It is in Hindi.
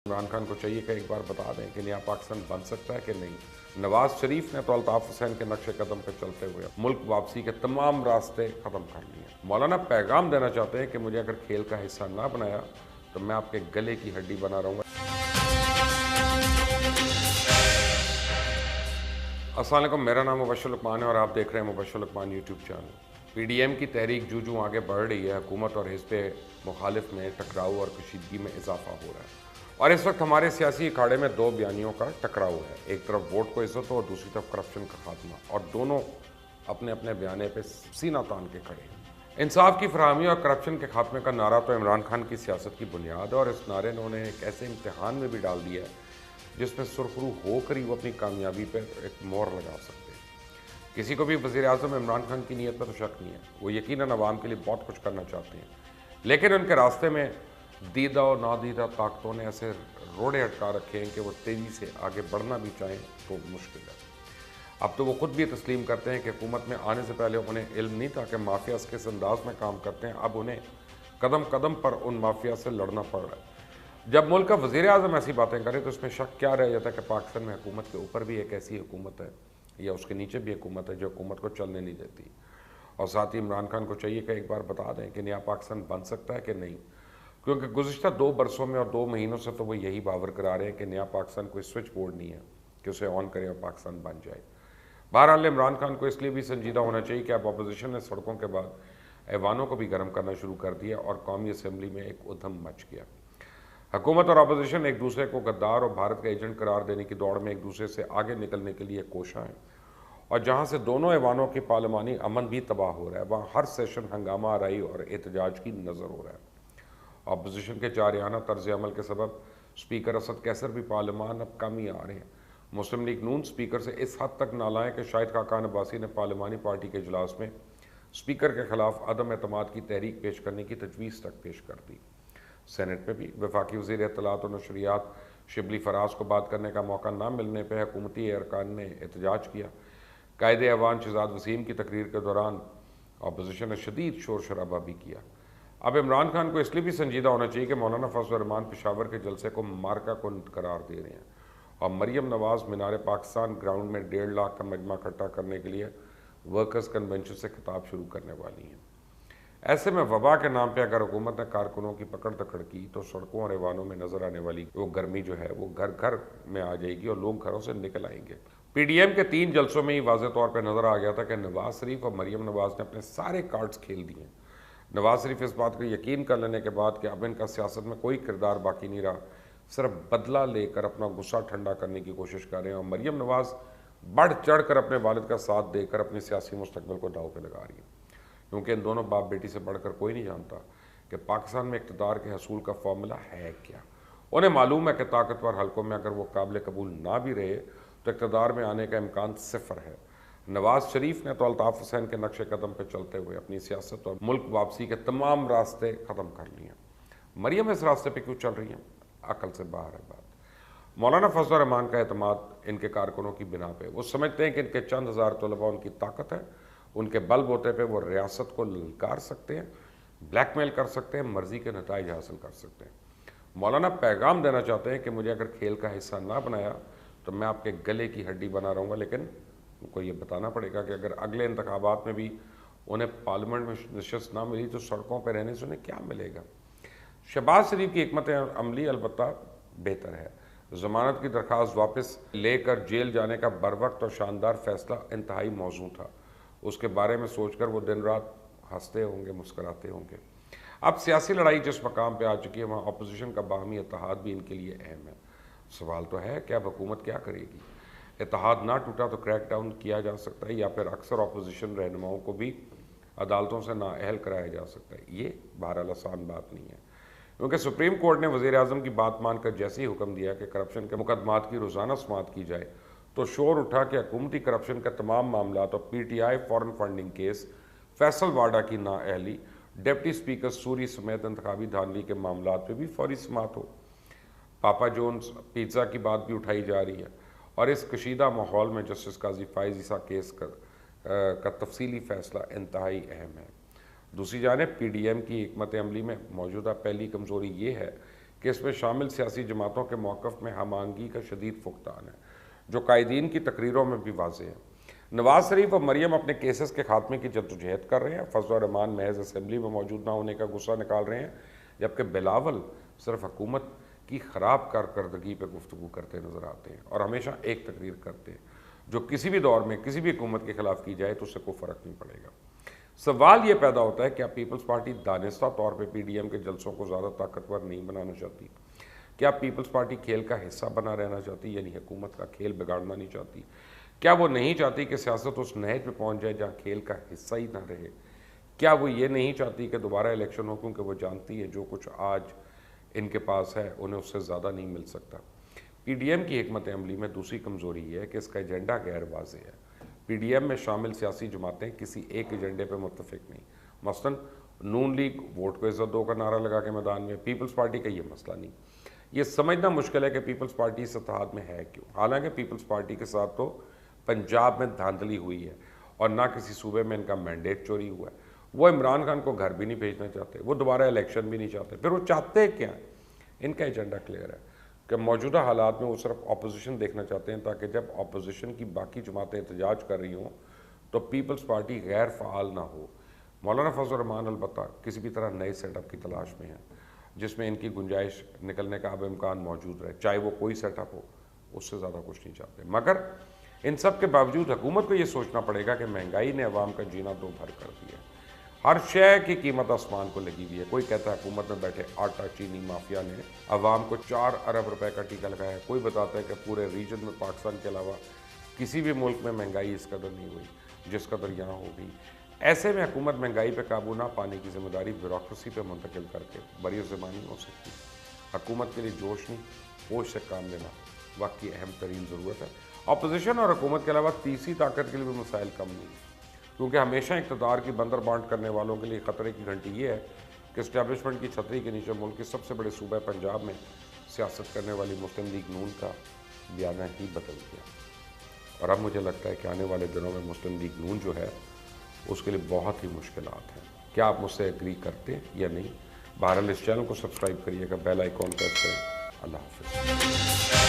इमरान खान को चाहिए कि एक बार बता दें कि नया पाकिस्तान बन सकता है कि नहीं। नवाज शरीफ ने तो अल्ताफ हुसैन के नक्शे कदम पर चलते हुए मुल्क वापसी के तमाम रास्ते ख़त्म कर लिए। मौलाना पैगाम देना चाहते हैं कि मुझे अगर खेल का हिस्सा ना बनाया तो मैं आपके गले की हड्डी बना रहूँगा। अस्सलाम वालेकुम, मेरा नाम मुबश्शिर लुकमान है और आप देख रहे हैं Mubashshir Lukman YouTube channel. PDM की तहरीक जूं बढ़ रही है, हुकूमत और हिज़्ब मुखालिफ में टकराव और कशीदगी में इजाफा हो रहा है और इस वक्त हमारे सियासी अखाड़े में दो बयानियों का टकराव है। एक तरफ वोट को इज्जत हो और दूसरी तरफ करप्शन का खात्मा, और दोनों अपने अपने बयाने पे सीना तान के खड़े हैं। इंसाफ की फराहमी और करप्शन के खात्मे का नारा तो इमरान खान की सियासत की बुनियाद है और इस नारे ने उन्हें एक ऐसे इम्तिहान में भी डाल दिया है जिसमें सुरखरू होकर ही वो अपनी कामयाबी पर एक मोहर लगा सकते हैं। किसी को भी वज़ीर आज़म इमरान खान की नीयत पर तो शक नहीं है, वो यकीनन अवाम के लिए बहुत कुछ करना चाहते हैं, लेकिन उनके रास्ते में दीदा और नादीदा ताकतों ने ऐसे रोड़े अटका रखे हैं कि वो तेज़ी से आगे बढ़ना भी चाहें तो मुश्किल है। अब तो वो खुद भी तस्लीम करते हैं कि हुकूमत में आने से पहले उन्हें इल्म नहीं था कि माफिया किस अंदाज में काम करते हैं। अब उन्हें कदम कदम पर उन माफिया से लड़ना पड़ रहा है। जब मुल्क का वज़ीर आज़म ऐसी बातें करे तो इसमें शक क्या रह जाता है कि पाकिस्तान में हुकूमत के ऊपर भी एक ऐसी हुकूमत है या उसके नीचे भी हुकूमत है जो हुकूमत को चलने नहीं देती। और साथ ही इमरान खान को चाहिए कि एक बार बता दें कि नया पाकिस्तान बन सकता है कि नहीं, क्योंकि गुज़िश्ता 2 बरसों में और 2 महीनों से तो वो यही बावर करा रहे हैं कि नया पाकिस्तान कोई स्विच बोर्ड नहीं है कि उसे ऑन करें और पाकिस्तान बन जाए। बहरहाल इमरान खान को इसलिए भी संजीदा होना चाहिए कि अब अपोजिशन ने सड़कों के बाद ऐवानों को भी गर्म करना शुरू कर दिया और कौमी असम्बली में एक उधम मच गया। हुकूमत और अपोजिशन एक दूसरे को गद्दार और भारत का एजेंट करार देने की दौड़ में एक दूसरे से आगे निकलने के लिए कोशा हैं, और जहाँ से दोनों ऐवानों की पार्लिमानी अमन भी तबाह हो रहा है वहाँ हर सेशन हंगामा आराई और एहतजाज की नज़र हो रहा है। अपोजिशन के जारियाना तर्ज अमल के सबब स्पीकर असद कैसर भी पार्लिमान अब कम ही आ रहे हैं। मुस्लिम लीग नून स्पीकर से इस हद तक नालायक कि शाहिद खाकान अब्बासी ने पार्लिमानी पार्टी के इजलास में स्पीकर के खिलाफ अदम एतमाद की तहरीक पेश करने की तजवीज़ तक पेश कर दी। सेनेट में भी वफाकी वज़ीर इत्तलात और नशरियात शिबली फराज को बात करने का मौका न मिलने पर हुकूमती अरकान ने एहतजाज किया। कायदे अवान शहजाद वसीम की तकरीर के दौरान अपोजिशन ने शदीद शोर शराबा भी किया। अब इमरान खान को इसलिए भी संजीदा होना चाहिए कि मौलाना फजल रहमान पेशावर के जलसे को मार्का को करार दे रहे हैं और मरियम नवाज मीनार पाकिस्तान ग्राउंड में 1.5 लाख का मजमा इकट्ठा करने के लिए वर्कर्स कन्वेंशन से खिताब शुरू करने वाली हैं। ऐसे में वबा के नाम पे अगर हुकूमत ने कारकुनों की पकड़ दकड़ की तो सड़कों और ऐवानों में नजर आने वाली वो गर्मी जो है वो घर घर में आ जाएगी और लोग घरों से निकल आएंगे। PDM के 3 जलसों में ही वाज़े तौर पर नजर आ गया था कि नवाज शरीफ और मरियम नवाज ने अपने सारे कार्ड्स खेल दिए। नवाज शरीफ इस बात को यकीन कर लेने के बाद कि अब इनका सियासत में कोई किरदार बाकी नहीं रहा, सिर्फ बदला लेकर अपना गुस्सा ठंडा करने की कोशिश कर रहे हैं, और मरियम नवाज बढ़ चढ़ कर अपने वालिद का साथ देकर अपने सियासी मुस्तकबिल को दाव पे लगा रही है, क्योंकि इन दोनों बाप बेटी से बढ़कर कोई नहीं जानता कि पाकिस्तान में इक़्तिदार के हसूल का फॉर्मूला है क्या। उन्हें मालूम है कि ताकतवर हलकों में अगर वो काबिल कबूल ना भी रहे तो इक़्तिदार में आने का इम्कान सिफर है। नवाज शरीफ ने तो अल्ताफ हुसैन के नक्शे कदम पर चलते हुए अपनी सियासत और मुल्क वापसी के तमाम रास्ते ख़त्म कर लिए। मरियम इस रास्ते पर क्यों चल रही हैं, अकल से बाहर है बात। मौलाना फजल रहमान का एतमाद इनके कारकुनों की बिना पे, वो समझते हैं कि इनके चंद हज़ार तलबा उनकी ताकत है, उनके बल बोते पे वो रियासत को ललकार सकते हैं, ब्लैकमेल कर सकते हैं, मर्जी के नताइज हासिल कर सकते हैं। मौलाना पैगाम देना चाहते हैं कि मुझे अगर खेल का हिस्सा ना बनाया तो मैं आपके गले की हड्डी बना रहूँगा, लेकिन उनको ये बताना पड़ेगा कि अगर अगले इंतखाबात में भी उन्हें पार्लियामेंट में नशस्त ना मिली तो सड़कों पर रहने से उन्हें क्या मिलेगा। शहबाज शरीफ की हिकमत अमली अलबत्ता बेहतर है। ज़मानत की दरख्वास्त वापस लेकर जेल जाने का बरवक्त और शानदार फैसला इंतहाई मौजू था। उसके बारे में सोचकर वो दिन रात हंसते होंगे, मुस्कराते होंगे। अब सियासी लड़ाई जिस मकाम पे आ चुकी है वहाँ अपोजिशन का बाहमी इत्तेहाद भी इनके लिए अहम है। सवाल तो है कि अब हुकूमत क्या करेगी। इत्तेहाद ना टूटा तो क्रैक डाउन किया जा सकता है या फिर अक्सर अपोजिशन रहनुमाओं को भी अदालतों से नाअहल कराया जा सकता है। ये बहरहाल आसान बात नहीं है, क्योंकि सुप्रीम कोर्ट ने वज़ीर आज़म की बात मानकर जैसे ही हुक्म दिया कि करप्शन के मुकदमात की रोज़ाना समाअत की जाए तो शोर उठा कि हुकूमती करप्शन के तमाम मामला और PTI foreign funding case, Faisal Vawda की नाअहली, डिप्टी स्पीकर सूरी समेत इंतखाबी धांधली के मामला पर भी फौरी समाअत हो। पापा जोन्स पिज़्ज़ा की बात भी उठाई जा रही है और इस कशीदा माहौल में जस्टिस काजी फाइज ईसा केस का तफसीली फ़ैसला इंतहाई अहम है। दूसरी जानिब PDM की हिकमत अमली में मौजूदा पहली कमज़ोरी ये है कि इसमें शामिल सियासी जमातों के मौक़िफ़ में हमआहंगी का शदीद फुक़दान है, जो कायदीन की तकरीरों में भी वाज़ेह है। नवाज शरीफ और मरियम अपने केसेस के खात्मे की जद्दोजहद कर रहे हैं। फजल रहमान महज असम्बली में मौजूद ना होने का गुस्सा निकाल रहे हैं, जबकि बिलावल सिर्फ हुकूमत की ख़राब कारकर्दगी पर गुफ्तगू करते नज़र आते हैं और हमेशा एक तकरीर करते हैं जो किसी भी दौर में किसी भी हुकूमत के ख़िलाफ़ की जाए तो उससे कोई फ़र्क नहीं पड़ेगा। सवाल ये पैदा होता है, क्या पीपल्स पार्टी दानिस्ता तौर पर PDM के जलसों को ज़्यादा ताकतवर नहीं बनाना चाहती? क्या पीपल्स पार्टी खेल का हिस्सा बना रहना चाहती, यानी हुकूमत का खेल बिगाड़ना नहीं चाहती? क्या वो नहीं चाहती कि सियासत उस नहज पे पहुंच जाए जहां खेल का हिस्सा ही ना रहे? क्या वो ये नहीं चाहती कि दोबारा इलेक्शन हो, क्योंकि वो जानती है जो कुछ आज इनके पास है उन्हें उससे ज़्यादा नहीं मिल सकता? PDM की हिकमत अमली में दूसरी कमज़ोरी है कि इसका एजेंडा गैर वाज़े है। PDM में शामिल सियासी जमातें किसी एक एजेंडे पर मुत्तफिक नहीं। मसलन नून लीग वोट को इज़्ज़त दो का नारा लगा के मैदान में, पीपल्स पार्टी का ये मसला नहीं। ये समझना मुश्किल है कि पीपल्स पार्टी इस इत्तेहाद में है क्यों। हालांकि पीपल्स पार्टी के साथ तो पंजाब में धांधली हुई है और ना किसी सूबे में इनका मैंडेट चोरी हुआ है। वो इमरान खान को घर भी नहीं भेजना चाहते, वो दोबारा इलेक्शन भी नहीं चाहते। फिर वो चाहते क्या हैं? इनका एजेंडा क्लियर है कि मौजूदा हालात में वो सिर्फ अपोजिशन देखना चाहते हैं, ताकि जब अपोजिशन की बाकी जमातें एहतजाज कर रही हों तो पीपल्स पार्टी गैर फ़ाल ना हो। मौलाना फजल रहमान अलबत्ता किसी भी तरह नए सेटअप की तलाश में हैं जिसमें इनकी गुंजाइश निकलने का अब इम्कान मौजूद रहे, चाहे वो कोई सेटअप हो, उससे ज़्यादा कुछ नहीं चाहते। मगर इन सब के बावजूद हुकूमत को ये सोचना पड़ेगा कि महंगाई ने अवाम का जीना दो भर कर दिया है। हर शय की कीमत आसमान को लगी हुई है। कोई कहता है हुकूमत में बैठे आटा चीनी माफिया ने अवाम को 4 अरब रुपए का टीका लगाया है। कोई बताता है कि पूरे रीजन में पाकिस्तान के अलावा किसी भी मुल्क में महंगाई इस कदर नहीं हुई जिस कदर यहाँ हो गई। ऐसे में हुकूमत महंगाई पर काबू ना पाने की जिम्मेदारी ब्यूरोक्रेसी पर मुंतकिल करके बरी ज़बानी हो सकती है। हुकूमत के लिए जोश नहीं, होश से काम लेना वाकई अहम तरीन ज़रूरत है। अपोजिशन और हुकूमत के अलावा तीसरी ताकत के लिए भी मसाइल कम नहीं, क्योंकि हमेशा इक़्तिदार की बंदर बांट करने वालों के लिए ख़तरे की घंटी ये है कि इस्टेब्लिशमेंट की छतरी के नीचे मुल्क के सबसे बड़े सूबे पंजाब में सियासत करने वाली मुस्लिम लीग नून का बयाना ही बदल गया। और अब मुझे लगता है कि आने वाले दिनों में मुस्लिम लीग नून जो है उसके लिए बहुत ही मुश्किलात हैं। क्या आप मुझसे एग्री करते या नहीं? बहरहाल इस चैनल को सब्सक्राइब करिएगा, बेल आइकॉन प्रेस करें। अल्लाह हाफ़िज़।